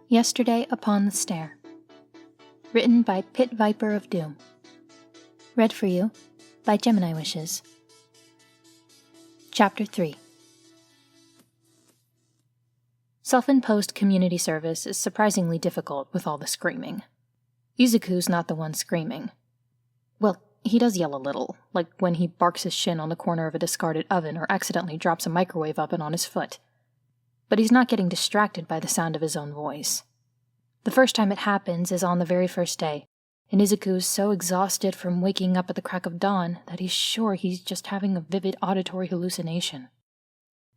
Yesterday Upon the Stair. Written by Pit Viper of Doom. Read for you by Gemini Wishes. Chapter 3. Self-imposed community service is surprisingly difficult with all the screaming. Izuku's not the one screaming. Well, he does yell a little, like when he barks his shin on the corner of a discarded oven or accidentally drops a microwave oven on his foot. But he's not getting distracted by the sound of his own voice. The first time it happens is on the very first day, and Izuku is so exhausted from waking up at the crack of dawn that he's sure he's just having a vivid auditory hallucination.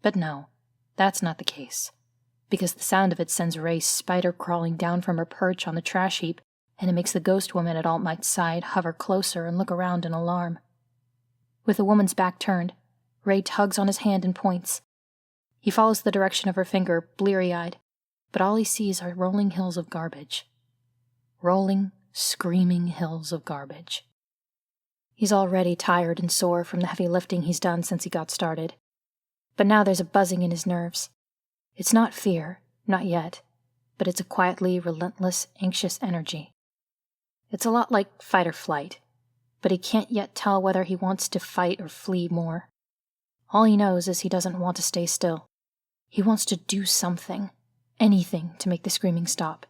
But no, that's not the case, because the sound of it sends Rei spider-crawling down from her perch on the trash heap, and it makes the ghost woman at All Might's side hover closer and look around in alarm. With the woman's back turned, Rei tugs on his hand and points. He follows the direction of her finger, bleary-eyed, but all he sees are rolling hills of garbage. Rolling, screaming hills of garbage. He's already tired and sore from the heavy lifting he's done since he got started. But now there's a buzzing in his nerves. It's not fear, not yet, but it's a quietly relentless, anxious energy. It's a lot like fight or flight, but he can't yet tell whether he wants to fight or flee more. All he knows is he doesn't want to stay still. He wants to do something, anything to make the screaming stop.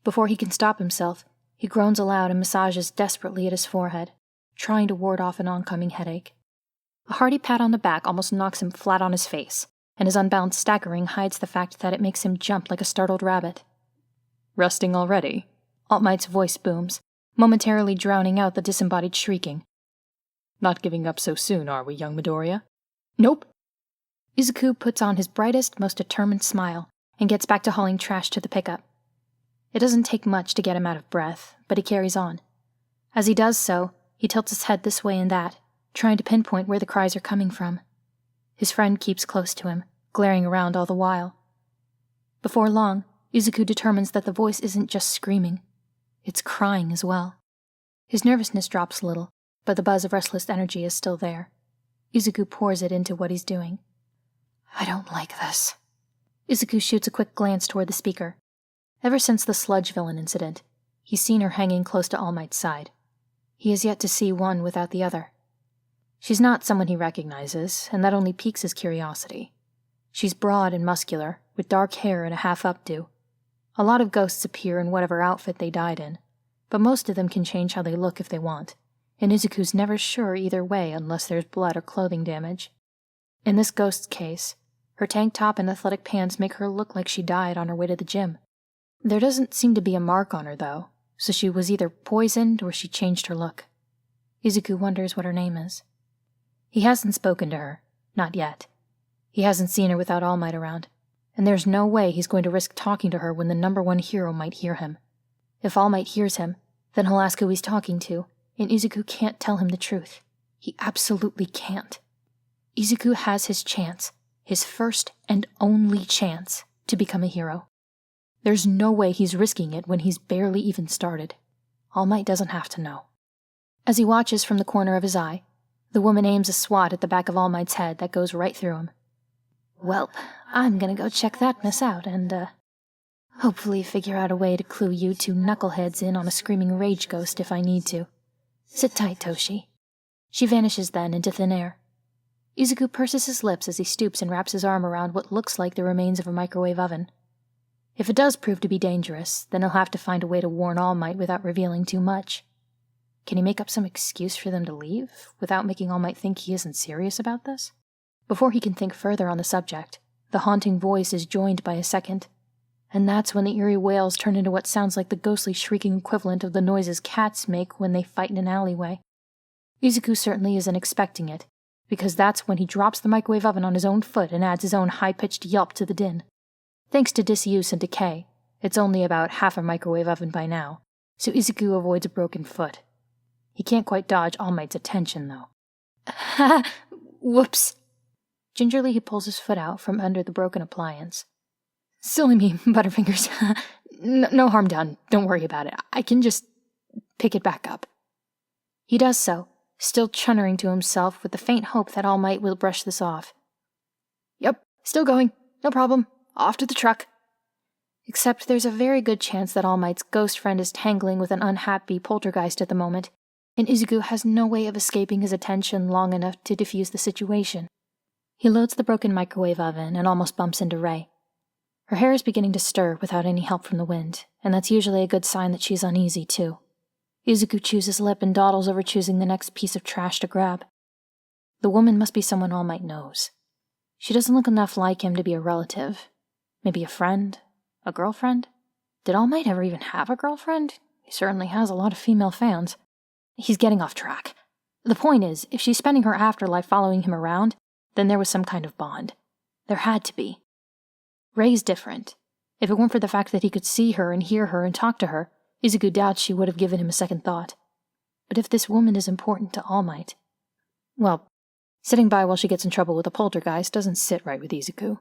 Before he can stop himself, he groans aloud and massages desperately at his forehead, trying to ward off an oncoming headache. A hearty pat on the back almost knocks him flat on his face, and his unbalanced staggering hides the fact that it makes him jump like a startled rabbit. "Resting already?" All Might's voice booms, momentarily drowning out the disembodied shrieking. "Not giving up so soon, are we, young Midoriya?" "Nope." Izuku puts on his brightest, most determined smile and gets back to hauling trash to the pickup. It doesn't take much to get him out of breath, but he carries on. As he does so, he tilts his head this way and that, trying to pinpoint where the cries are coming from. His friend keeps close to him, glaring around all the while. Before long, Izuku determines that the voice isn't just screaming. It's crying as well. His nervousness drops a little, but the buzz of restless energy is still there. Izuku pours it into what he's doing. "I don't like this." Izuku shoots a quick glance toward the speaker. Ever since the sludge villain incident, he's seen her hanging close to All Might's side. He has yet to see one without the other. She's not someone he recognizes, and that only piques his curiosity. She's broad and muscular, with dark hair and a half updo. A lot of ghosts appear in whatever outfit they died in, but most of them can change how they look if they want, and Izuku's never sure either way unless there's blood or clothing damage. In this ghost's case, her tank top and athletic pants make her look like she died on her way to the gym. There doesn't seem to be a mark on her, though, so she was either poisoned or she changed her look. Izuku wonders what her name is. He hasn't spoken to her, not yet. He hasn't seen her without All Might around, and there's no way he's going to risk talking to her when the #1 hero might hear him. If All Might hears him, then he'll ask who he's talking to, and Izuku can't tell him the truth. He absolutely can't. Izuku has his chance. His first and only chance to become a hero. There's no way he's risking it when he's barely even started. All Might doesn't have to know. As he watches from the corner of his eye, the woman aims a swat at the back of All Might's head that goes right through him. "Well, I'm gonna go check that mess out and, hopefully figure out a way to clue you two knuckleheads in on a screaming rage ghost if I need to. Sit tight, Toshi." She vanishes then into thin air. Izuku purses his lips as he stoops and wraps his arm around what looks like the remains of a microwave oven. If it does prove to be dangerous, then he'll have to find a way to warn All Might without revealing too much. Can he make up some excuse for them to leave, without making All Might think he isn't serious about this? Before he can think further on the subject, the haunting voice is joined by a second, and that's when the eerie wails turn into what sounds like the ghostly shrieking equivalent of the noises cats make when they fight in an alleyway. Izuku certainly isn't expecting it, because that's when he drops the microwave oven on his own foot and adds his own high-pitched yelp to the din. Thanks to disuse and decay, it's only about half a microwave oven by now, so Izuku avoids a broken foot. He can't quite dodge All Might's attention, though. "Ha! Whoops!" Gingerly he pulls his foot out from under the broken appliance. "Silly me, Butterfingers. No harm done, don't worry about it. I can just pick it back up." He does so, still chunnering to himself with the faint hope that All Might will brush this off. "Yep, still going. No problem. Off to the truck." Except there's a very good chance that All Might's ghost friend is tangling with an unhappy poltergeist at the moment, and Izuku has no way of escaping his attention long enough to defuse the situation. He loads the broken microwave oven and almost bumps into Rei. Her hair is beginning to stir without any help from the wind, and that's usually a good sign that she's uneasy, too. Izuku chews his lip and dawdles over choosing the next piece of trash to grab. The woman must be someone All Might knows. She doesn't look enough like him to be a relative. Maybe a friend? A girlfriend? Did All Might ever even have a girlfriend? He certainly has a lot of female fans. He's getting off track. The point is, if she's spending her afterlife following him around, then there was some kind of bond. There had to be. Rei's different. If it weren't for the fact that he could see her and hear her and talk to her, Izuku doubts she would have given him a second thought. But if this woman is important to All Might... Well, sitting by while she gets in trouble with a poltergeist doesn't sit right with Izuku.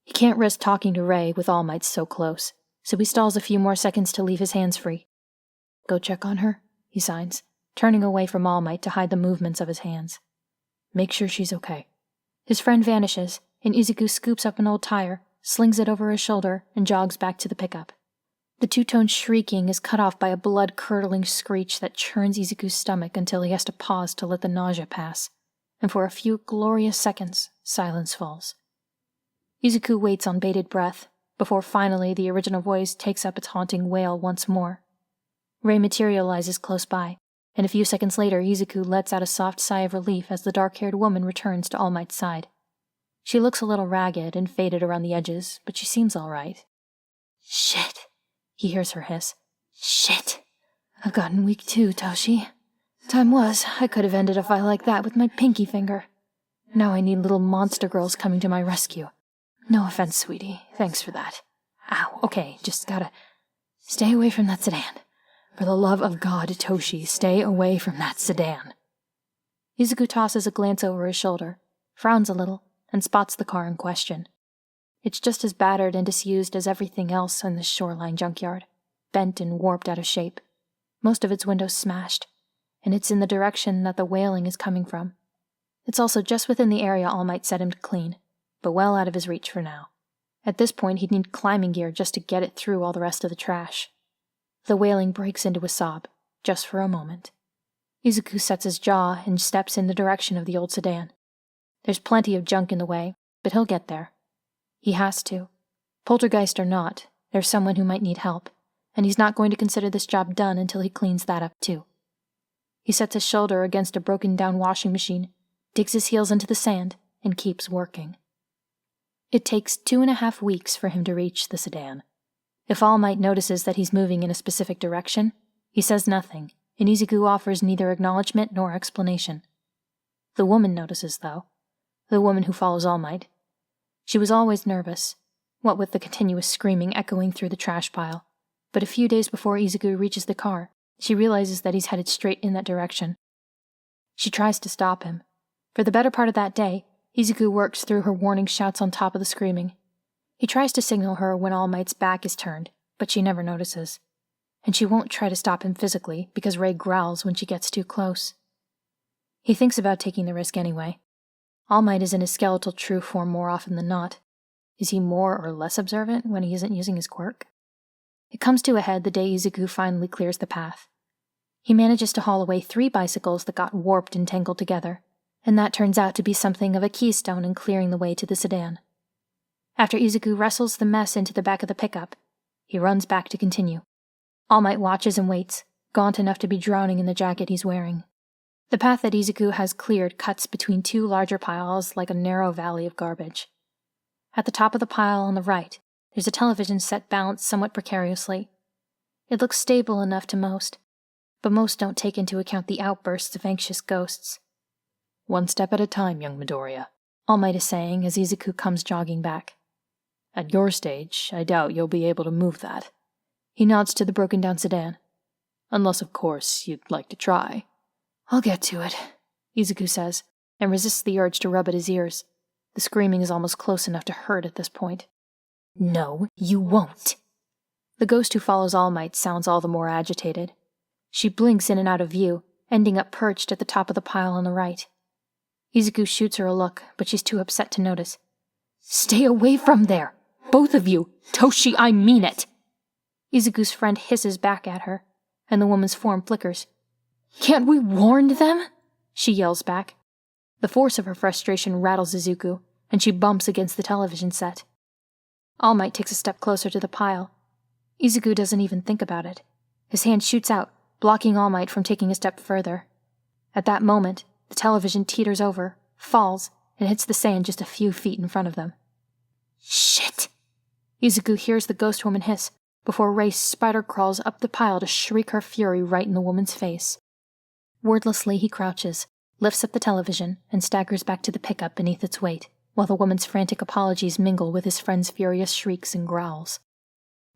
He can't risk talking to Rei with All Might so close, so he stalls a few more seconds to leave his hands free. Go check on her, he signs, turning away from All Might to hide the movements of his hands. Make sure she's okay. His friend vanishes, and Izuku scoops up an old tire, slings it over his shoulder, and jogs back to the pickup. The two-tone shrieking is cut off by a blood-curdling screech that churns Izuku's stomach until he has to pause to let the nausea pass, and for a few glorious seconds, silence falls. Izuku waits on bated breath, before finally the original voice takes up its haunting wail once more. Rei materializes close by, and a few seconds later Izuku lets out a soft sigh of relief as the dark-haired woman returns to All Might's side. She looks a little ragged and faded around the edges, but she seems all right. Shit, he hears her hiss. Shit. I've gotten weak too, Toshi. Time was, I could have ended a fight like that with my pinky finger. Now I need little monster girls coming to my rescue. No offense, sweetie. Thanks for that. Ow, okay, just gotta... Stay away from that sedan. For the love of God, Toshi, stay away from that sedan. Izuku tosses a glance over his shoulder, frowns a little, and spots the car in question. It's just as battered and disused as everything else in this shoreline junkyard, bent and warped out of shape. Most of its windows smashed, and it's in the direction that the wailing is coming from. It's also just within the area All Might set him to clean, but well out of his reach for now. At this point, he'd need climbing gear just to get it through all the rest of the trash. The wailing breaks into a sob, just for a moment. Izuku sets his jaw and steps in the direction of the old sedan. There's plenty of junk in the way, but he'll get there. He has to. Poltergeist or not, there's someone who might need help, and he's not going to consider this job done until he cleans that up too. He sets his shoulder against a broken-down washing machine, digs his heels into the sand, and keeps working. It takes 2.5 weeks for him to reach the sedan. If All Might notices that he's moving in a specific direction, he says nothing, and Izuku offers neither acknowledgement nor explanation. The woman notices, though. The woman who follows All Might. She was always nervous, what with the continuous screaming echoing through the trash pile, but a few days before Izuku reaches the car, she realizes that he's headed straight in that direction. She tries to stop him. For the better part of that day, Izuku works through her warning shouts on top of the screaming. He tries to signal her when All Might's back is turned, but she never notices. And she won't try to stop him physically because Rei growls when she gets too close. He thinks about taking the risk anyway. All Might is in his skeletal true form more often than not. Is he more or less observant when he isn't using his quirk? It comes to a head the day Izuku finally clears the path. He manages to haul away 3 bicycles that got warped and tangled together, and that turns out to be something of a keystone in clearing the way to the sedan. After Izuku wrestles the mess into the back of the pickup, he runs back to continue. All Might watches and waits, gaunt enough to be drowning in the jacket he's wearing. The path that Izuku has cleared cuts between 2 larger piles like a narrow valley of garbage. At the top of the pile on the right, there's a television set balanced somewhat precariously. It looks stable enough to most, but most don't take into account the outbursts of anxious ghosts. "One step at a time, young Midoriya," All Might is saying as Izuku comes jogging back. "At your stage, I doubt you'll be able to move that." He nods to the broken-down sedan. "Unless, of course, you'd like to try." "I'll get to it," Izuku says, and resists the urge to rub at his ears. The screaming is almost close enough to hurt at this point. "No, you won't." The ghost who follows All Might sounds all the more agitated. She blinks in and out of view, ending up perched at the top of the pile on the right. Izuku shoots her a look, but she's too upset to notice. "Stay away from there! Both of you! Toshi, I mean it!" Izuku's friend hisses back at her, and the woman's form flickers. "Can't we warn them?" she yells back. The force of her frustration rattles Izuku, and she bumps against the television set. All Might takes a step closer to the pile. Izuku doesn't even think about it. His hand shoots out, blocking All Might from taking a step further. At that moment, the television teeters over, falls, and hits the sand just a few feet in front of them. "Shit!" Izuku hears the ghost woman hiss, before Ray spider crawls up the pile to shriek her fury right in the woman's face. Wordlessly he crouches, lifts up the television, and staggers back to the pickup beneath its weight, while the woman's frantic apologies mingle with his friend's furious shrieks and growls.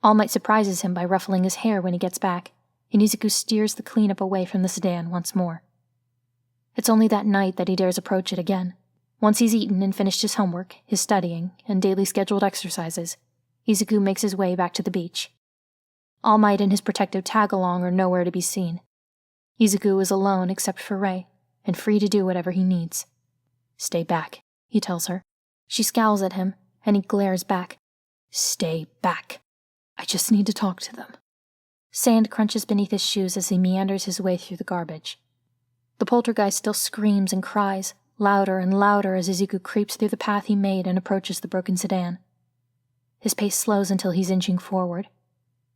All Might surprises him by ruffling his hair when he gets back, and Izuku steers the cleanup away from the sedan once more. It's only that night that he dares approach it again. Once he's eaten and finished his homework, his studying, and daily scheduled exercises, Izuku makes his way back to the beach. All Might and his protective tag-along are nowhere to be seen. Izuku is alone except for Ray, and free to do whatever he needs. "Stay back," he tells her. She scowls at him, and he glares back. "Stay back. I just need to talk to them." Sand crunches beneath his shoes as he meanders his way through the garbage. The poltergeist still screams and cries, louder and louder as Izuku creeps through the path he made and approaches the broken sedan. His pace slows until he's inching forward.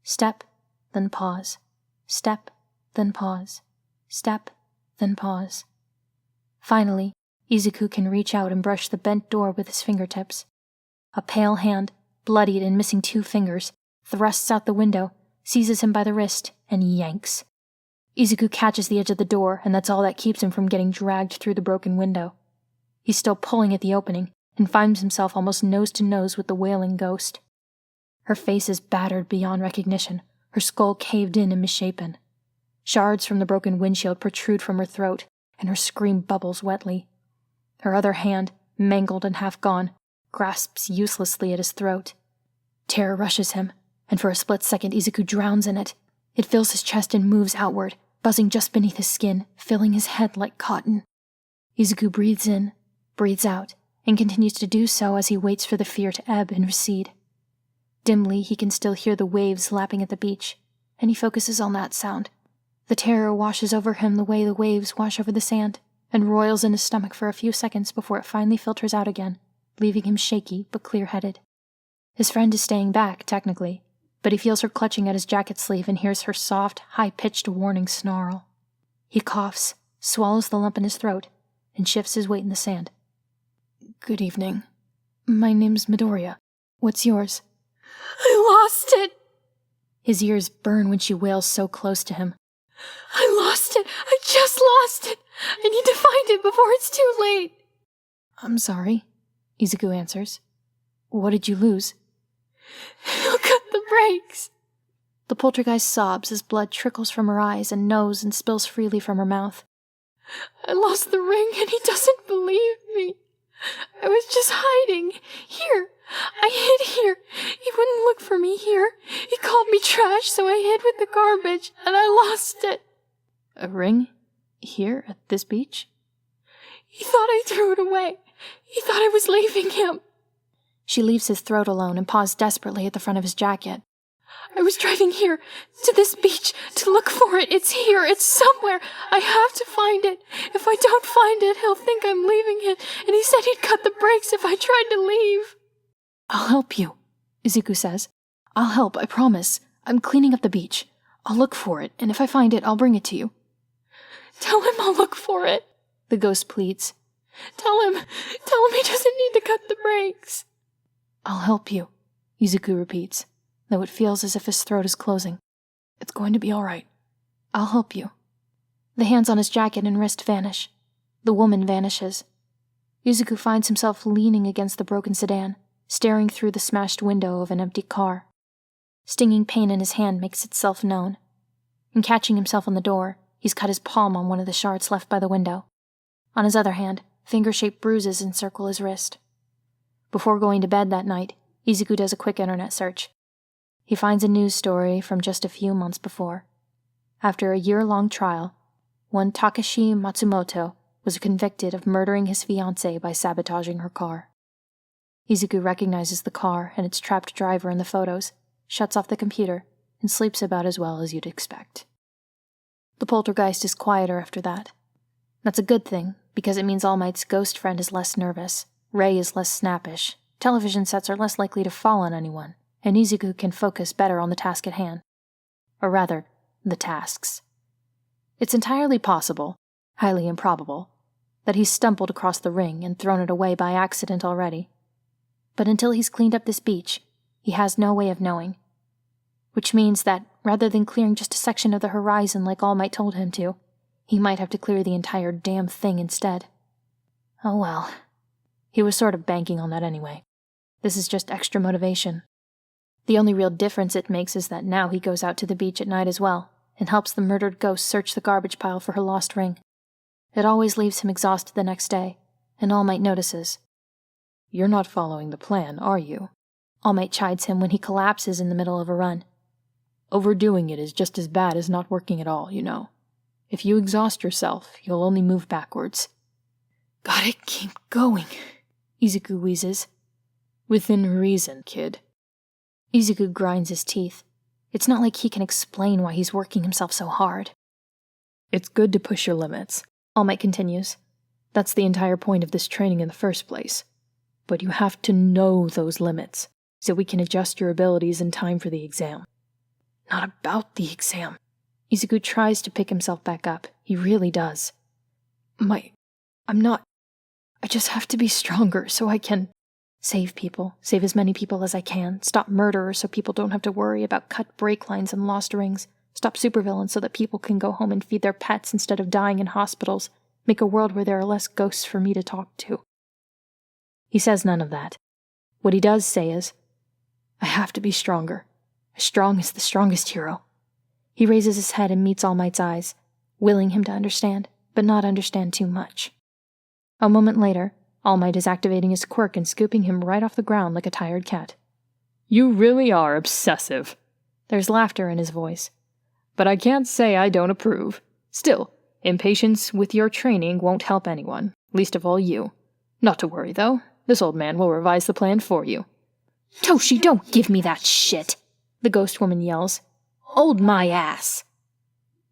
Step, then pause. Step, then pause. Step, then pause. Finally, Izuku can reach out and brush the bent door with his fingertips. A pale hand, bloodied and missing 2 fingers, thrusts out the window, seizes him by the wrist, and yanks. Izuku catches the edge of the door, and that's all that keeps him from getting dragged through the broken window. He's still pulling at the opening, and finds himself almost nose to nose with the wailing ghost. Her face is battered beyond recognition, her skull caved in and misshapen. Shards from the broken windshield protrude from her throat, and her scream bubbles wetly. Her other hand, mangled and half gone, grasps uselessly at his throat. Terror rushes him, and for a split second Izuku drowns in it. It fills his chest and moves outward, buzzing just beneath his skin, filling his head like cotton. Izuku breathes in, breathes out, and continues to do so as he waits for the fear to ebb and recede. Dimly, he can still hear the waves lapping at the beach, and he focuses on that sound. The terror washes over him the way the waves wash over the sand, and roils in his stomach for a few seconds before it finally filters out again, leaving him shaky but clear-headed. His friend is staying back, technically, but he feels her clutching at his jacket sleeve and hears her soft, high-pitched warning snarl. He coughs, swallows the lump in his throat, and shifts his weight in the sand. "Good evening. My name's Midoriya. What's yours?" "I lost it!" His ears burn when she wails so close to him. "I lost it! I just lost it! I need to find it before it's too late!" "I'm sorry," Izuku answers. "What did you lose?" "He'll cut the brakes!" The poltergeist sobs as blood trickles from her eyes and nose and spills freely from her mouth. "I lost the ring and he doesn't believe me. I was just hiding. Here. I hid here. He wouldn't look for me here. He called me trash, so I hid with the garbage, and I lost it." "A ring? Here, at this beach?" "He thought I threw it away. He thought I was leaving him." She leaves his throat alone and paws desperately at the front of his jacket. "I was driving here, to this beach, to look for it. It's here. It's somewhere. I have to find it. If I don't find it, he'll think I'm leaving it, and he said he'd cut the brakes if I tried to leave." "I'll help you," Izuku says. "I'll help, I promise. I'm cleaning up the beach. I'll look for it, and if I find it, I'll bring it to you." "Tell him I'll look for it," the ghost pleads. Tell him he doesn't need to cut the brakes." "I'll help you," Izuku repeats, though it feels as if his throat is closing. "It's going to be all right. I'll help you." The hands on his jacket and wrist vanish. The woman vanishes. Izuku finds himself leaning against the broken sedan, staring through the smashed window of an empty car. Stinging pain in his hand makes itself known. In catching himself on the door, he's cut his palm on one of the shards left by the window. On his other hand, finger-shaped bruises encircle his wrist. Before going to bed that night, Izuku does a quick internet search. He finds a news story from just a few months before. After a year-long trial, one Takashi Matsumoto was convicted of murdering his fiancée by sabotaging her car. Izuku recognizes the car and its trapped driver in the photos, shuts off the computer, and sleeps about as well as you'd expect. The poltergeist is quieter after that. That's a good thing, because it means All Might's ghost friend is less nervous, Ray is less snappish, television sets are less likely to fall on anyone, and Izuku can focus better on the task at hand. Or rather, the tasks. It's entirely possible, highly improbable, that he's stumbled across the ring and thrown it away by accident already. But until he's cleaned up this beach, he has no way of knowing. Which means that, rather than clearing just a section of the horizon like All Might told him to, he might have to clear the entire damn thing instead. Oh well. He was sort of banking on that anyway. This is just extra motivation. The only real difference it makes is that now he goes out to the beach at night as well, and helps the murdered ghost search the garbage pile for her lost ring. It always leaves him exhausted the next day, and All Might notices. You're not following the plan, are you? All Might chides him when he collapses in the middle of a run. Overdoing it is just as bad as not working at all, you know. If you exhaust yourself, you'll only move backwards. Gotta keep going, Izuku wheezes. Within reason, kid. Izuku grinds his teeth. It's not like he can explain why he's working himself so hard. It's good to push your limits, All Might continues. That's the entire point of this training in the first place. But you have to know those limits, so we can adjust your abilities in time for the exam. Not about the exam. Izuku tries to pick himself back up. He really does. I'm not... I just have to be stronger so I can... Save people. Save as many people as I can. Stop murderers so people don't have to worry about cut brake lines and lost rings. Stop supervillains so that people can go home and feed their pets instead of dying in hospitals. Make a world where there are less ghosts for me to talk to. He says none of that. What he does say is, I have to be stronger. As strong as the strongest hero. He raises his head and meets All Might's eyes, willing him to understand, but not understand too much. A moment later, All Might is activating his quirk and scooping him right off the ground like a tired cat. You really are obsessive. There's laughter in his voice. But I can't say I don't approve. Still, impatience with your training won't help anyone, least of all you. Not to worry, though. This old man will revise the plan for you. Toshi, don't give me that shit, the ghost woman yells. Hold my ass.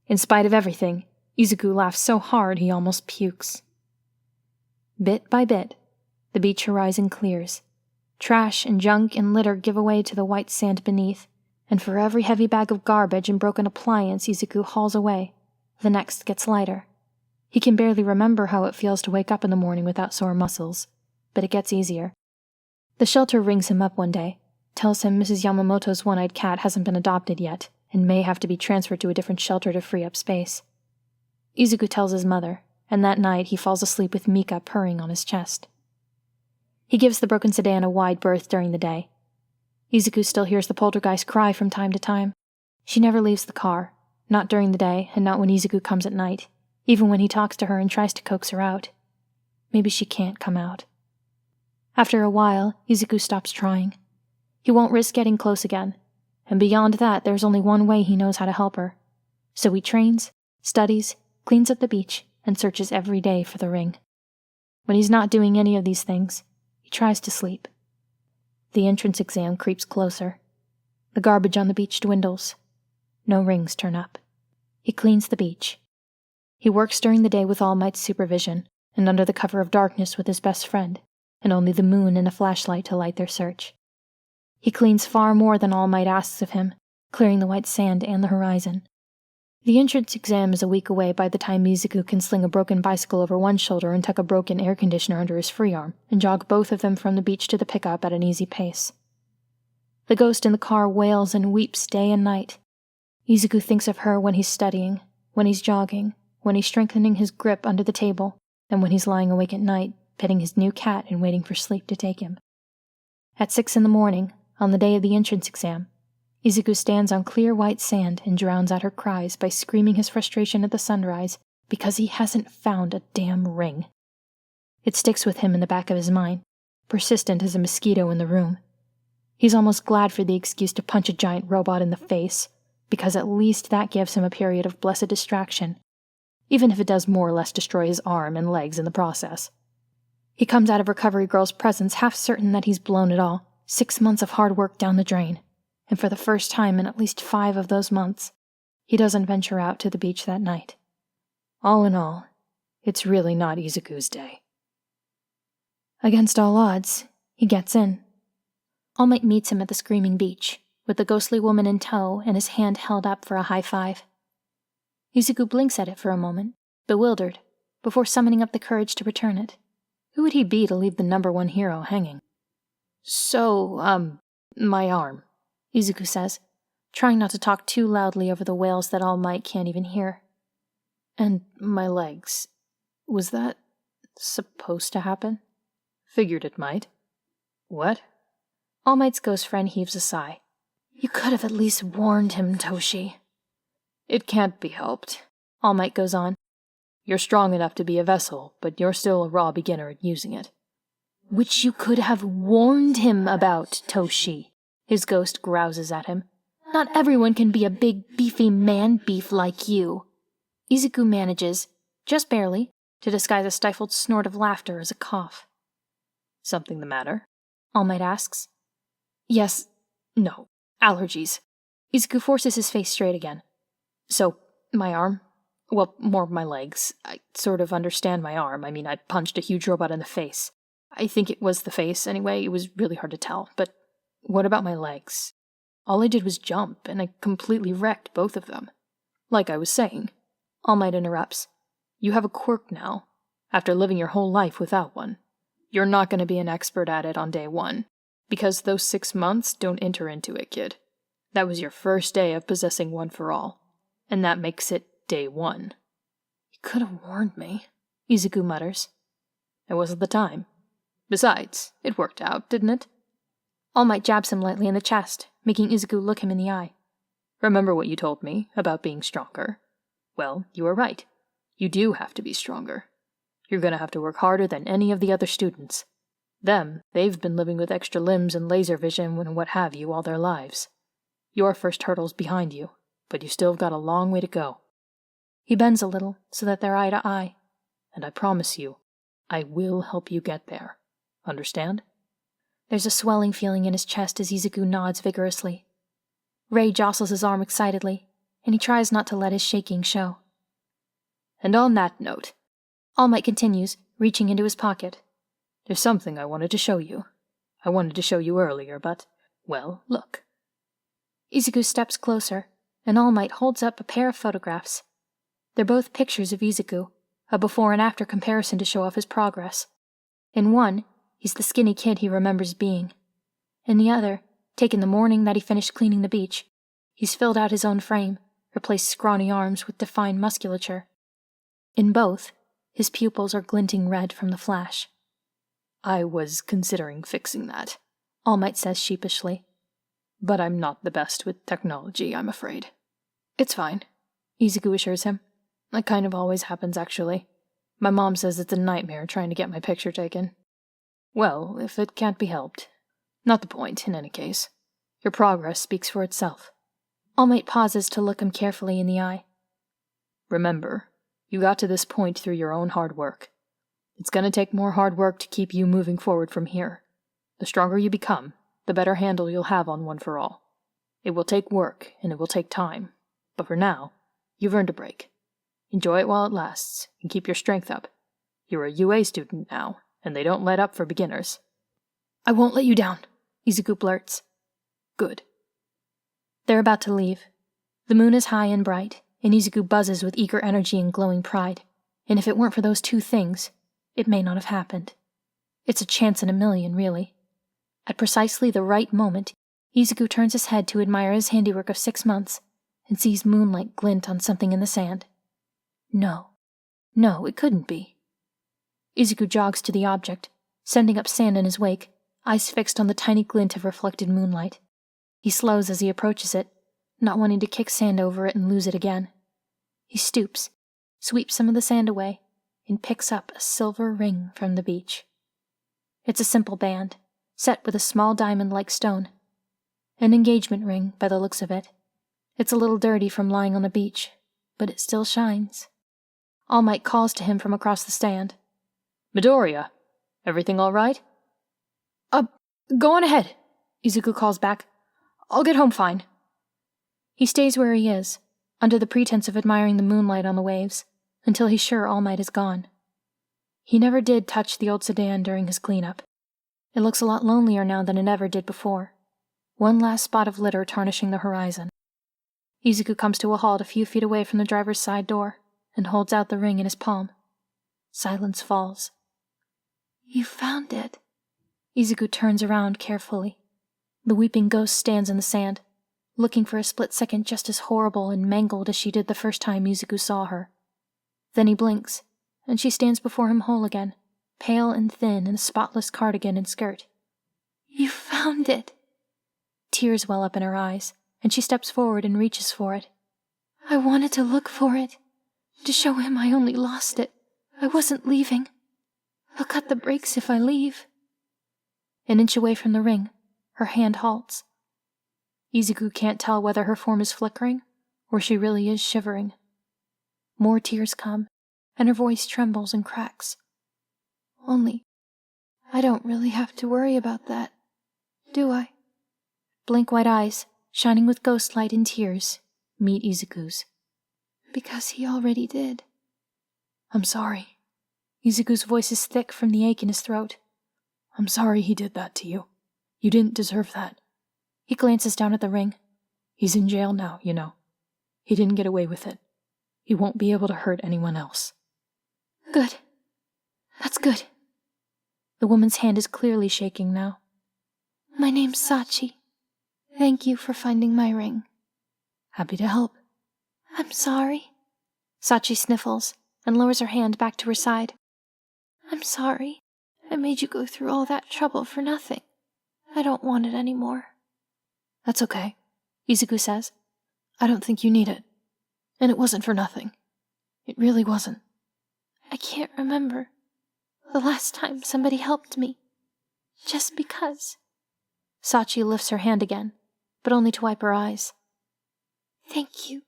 In spite of everything, Izuku laughs so hard he almost pukes. Bit by bit, the beach horizon clears. Trash and junk and litter give way to the white sand beneath, and for every heavy bag of garbage and broken appliance Izuku hauls away, the next gets lighter. He can barely remember how it feels to wake up in the morning without sore muscles, but it gets easier. The shelter rings him up one day, tells him Mrs. Yamamoto's one-eyed cat hasn't been adopted yet, and may have to be transferred to a different shelter to free up space. Izuku tells his mother, and that night he falls asleep with Mika purring on his chest. He gives the broken sedan a wide berth during the day. Izuku still hears the poltergeist cry from time to time. She never leaves the car, not during the day and not when Izuku comes at night, even when he talks to her and tries to coax her out. Maybe she can't come out. After a while, Izuku stops trying. He won't risk getting close again, and beyond that there's only one way he knows how to help her. So he trains, studies, cleans up the beach, and searches every day for the ring. When he's not doing any of these things, he tries to sleep. The entrance exam creeps closer. The garbage on the beach dwindles. No rings turn up. He cleans the beach. He works during the day with All Might's supervision, and under the cover of darkness with his best friend, and only the moon and a flashlight to light their search. He cleans far more than All Might asks of him, clearing the white sand and the horizon. The entrance exam is a week away by the time Izuku can sling a broken bicycle over one shoulder and tuck a broken air conditioner under his free arm, and jog both of them from the beach to the pickup at an easy pace. The ghost in the car wails and weeps day and night. Izuku thinks of her when he's studying, when he's jogging, when he's strengthening his grip under the table, and when he's lying awake at night, petting his new cat and waiting for sleep to take him. At 6 a.m, on the day of the entrance exam, Izuku stands on clear white sand and drowns out her cries by screaming his frustration at the sunrise because he hasn't found a damn ring. It sticks with him in the back of his mind, persistent as a mosquito in the room. He's almost glad for the excuse to punch a giant robot in the face, because at least that gives him a period of blessed distraction, even if it does more or less destroy his arm and legs in the process. He comes out of Recovery Girl's presence half certain that he's blown it all, 6 months of hard work down the drain, and for the first time in at least 5 of those months, he doesn't venture out to the beach that night. All in all, it's really not Izuku's day. Against all odds, he gets in. All Might meets him at the screaming beach, with the ghostly woman in tow and his hand held up for a high five. Izuku blinks at it for a moment, bewildered, before summoning up the courage to return it. Who would he be to leave the #1 hero hanging? So, my arm, Izuku says, trying not to talk too loudly over the wails that All Might can't even hear. And my legs. Was that supposed to happen? Figured it might. What? All Might's ghost friend heaves a sigh. You could have at least warned him, Toshi. It can't be helped, All Might goes on. You're strong enough to be a vessel, but you're still a raw beginner at using it. Which you could have warned him about, Toshi, his ghost grouses at him. Not everyone can be a big, beefy man-beef like you. Izuku manages, just barely, to disguise a stifled snort of laughter as a cough. Something the matter? All Might asks. Yes, no, allergies. Izuku forces his face straight again. So, my arm? Well, more my legs. I sort of understand my arm. I mean, I punched a huge robot in the face. I think it was the face, anyway. It was really hard to tell. But what about my legs? All I did was jump, and I completely wrecked both of them. Like I was saying, All Might interrupts. You have a quirk now, after living your whole life without one. You're not going to be an expert at it on day 1, because those 6 months don't enter into it, kid. That was your first day of possessing one for all, and that makes it day 1. You could have warned me, Izuku mutters. It wasn't the time. Besides, it worked out, didn't it? All Might jabs him lightly in the chest, making Izuku look him in the eye. Remember what you told me about being stronger? Well, you were right. You do have to be stronger. You're going to have to work harder than any of the other students. They've been living with extra limbs and laser vision and what have you all their lives. Your first hurdle's behind you, but you still got a long way to go. He bends a little so that they're eye to eye. And I promise you, I will help you get there. Understand? There's a swelling feeling in his chest as Izuku nods vigorously. Ray jostles his arm excitedly, and he tries not to let his shaking show. And on that note, All Might continues, reaching into his pocket. There's something I wanted to show you. I wanted to show you earlier, but, well, look. Izuku steps closer, and All Might holds up a pair of photographs. They're both pictures of Izuku, a before and after comparison to show off his progress. In one, he's the skinny kid he remembers being. In the other, taken the morning that he finished cleaning the beach, he's filled out his own frame, replaced scrawny arms with defined musculature. In both, his pupils are glinting red from the flash. I was considering fixing that, All Might says sheepishly. But I'm not the best with technology, I'm afraid. It's fine, Izuku assures him. That kind of always happens, actually. My mom says it's a nightmare trying to get my picture taken. Well, if it can't be helped. Not the point, in any case. Your progress speaks for itself. All Might pauses to look him carefully in the eye. Remember, you got to this point through your own hard work. It's going to take more hard work to keep you moving forward from here. The stronger you become, the better handle you'll have on One for All. It will take work, and it will take time. But for now, you've earned a break. Enjoy it while it lasts, and keep your strength up. You're a UA student now, and they don't let up for beginners. I won't let you down, Izuku blurts. Good. They're about to leave. The moon is high and bright, and Izuku buzzes with eager energy and glowing pride. And if it weren't for those 2 things, it may not have happened. It's a chance in a million, really. At precisely the right moment, Izuku turns his head to admire his handiwork of 6 months, and sees moonlight glint on something in the sand. No, it couldn't be. Izuku jogs to the object, sending up sand in his wake, eyes fixed on the tiny glint of reflected moonlight. He slows as he approaches it, not wanting to kick sand over it and lose it again. He stoops, sweeps some of the sand away, and picks up a silver ring from the beach. It's a simple band, set with a small diamond-like stone. An engagement ring, by the looks of it. It's a little dirty from lying on the beach, but it still shines. All Might calls to him from across the stand. Midoriya, everything all right? Go on ahead, Izuku calls back. I'll get home fine. He stays where he is, under the pretense of admiring the moonlight on the waves, until he's sure All Might is gone. He never did touch the old sedan during his cleanup. It looks a lot lonelier now than it ever did before. One last spot of litter tarnishing the horizon. Izuku comes to a halt a few feet away from the driver's side door and holds out the ring in his palm. Silence falls. You found it. Izuku turns around carefully. The weeping ghost stands in the sand, looking for a split second just as horrible and mangled as she did the first time Izuku saw her. Then he blinks, and she stands before him whole again, pale and thin in a spotless cardigan and skirt. You found it. Tears well up in her eyes, and she steps forward and reaches for it. I wanted to look for it, to show him I only lost it. I wasn't leaving. I'll cut the brakes if I leave. An inch away from the ring, her hand halts. Izuku can't tell whether her form is flickering or she really is shivering. More tears come, and her voice trembles and cracks. Only, I don't really have to worry about that, do I? Blank white eyes, shining with ghost light and tears, meet Izuku's. Because he already did. I'm sorry. Izuku's voice is thick from the ache in his throat. I'm sorry he did that to you. You didn't deserve that. He glances down at the ring. He's in jail now, you know. He didn't get away with it. He won't be able to hurt anyone else. Good. That's good. The woman's hand is clearly shaking now. My name's Sachi. Thank you for finding my ring. Happy to help. I'm sorry. Sachi sniffles and lowers her hand back to her side. I'm sorry. I made you go through all that trouble for nothing. I don't want it anymore. That's okay, Izuku says. I don't think you need it. And it wasn't for nothing. It really wasn't. I can't remember the last time somebody helped me. Just because. Sachi lifts her hand again, but only to wipe her eyes. Thank you.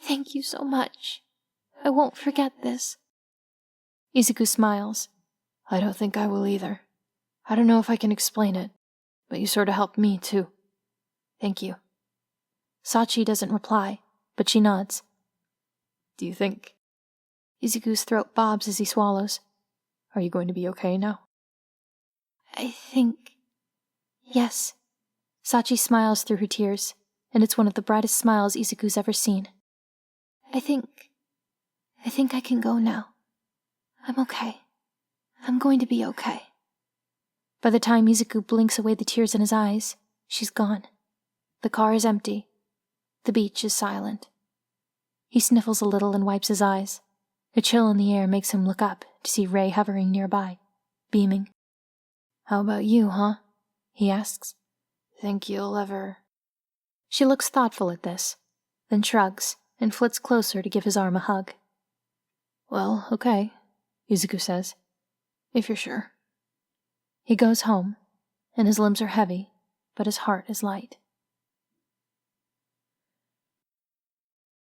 Thank you so much. I won't forget this. Izuku smiles. I don't think I will either. I don't know if I can explain it, but you sort of helped me too. Thank you. Sachi doesn't reply, but she nods. Do you think? Izuku's throat bobs as he swallows. Are you going to be okay now? I think... Yes. Sachi smiles through her tears, and it's one of the brightest smiles Izuku's ever seen. I think I can go now. I'm okay. I'm going to be okay. By the time Izuku blinks away the tears in his eyes, she's gone. The car is empty. The beach is silent. He sniffles a little and wipes his eyes. A chill in the air makes him look up to see Ray hovering nearby, beaming. How about you, huh? He asks. Think you'll ever... She looks thoughtful at this, then shrugs and flits closer to give his arm a hug. Well, okay, Izuku says, if you're sure. He goes home, and his limbs are heavy, but his heart is light.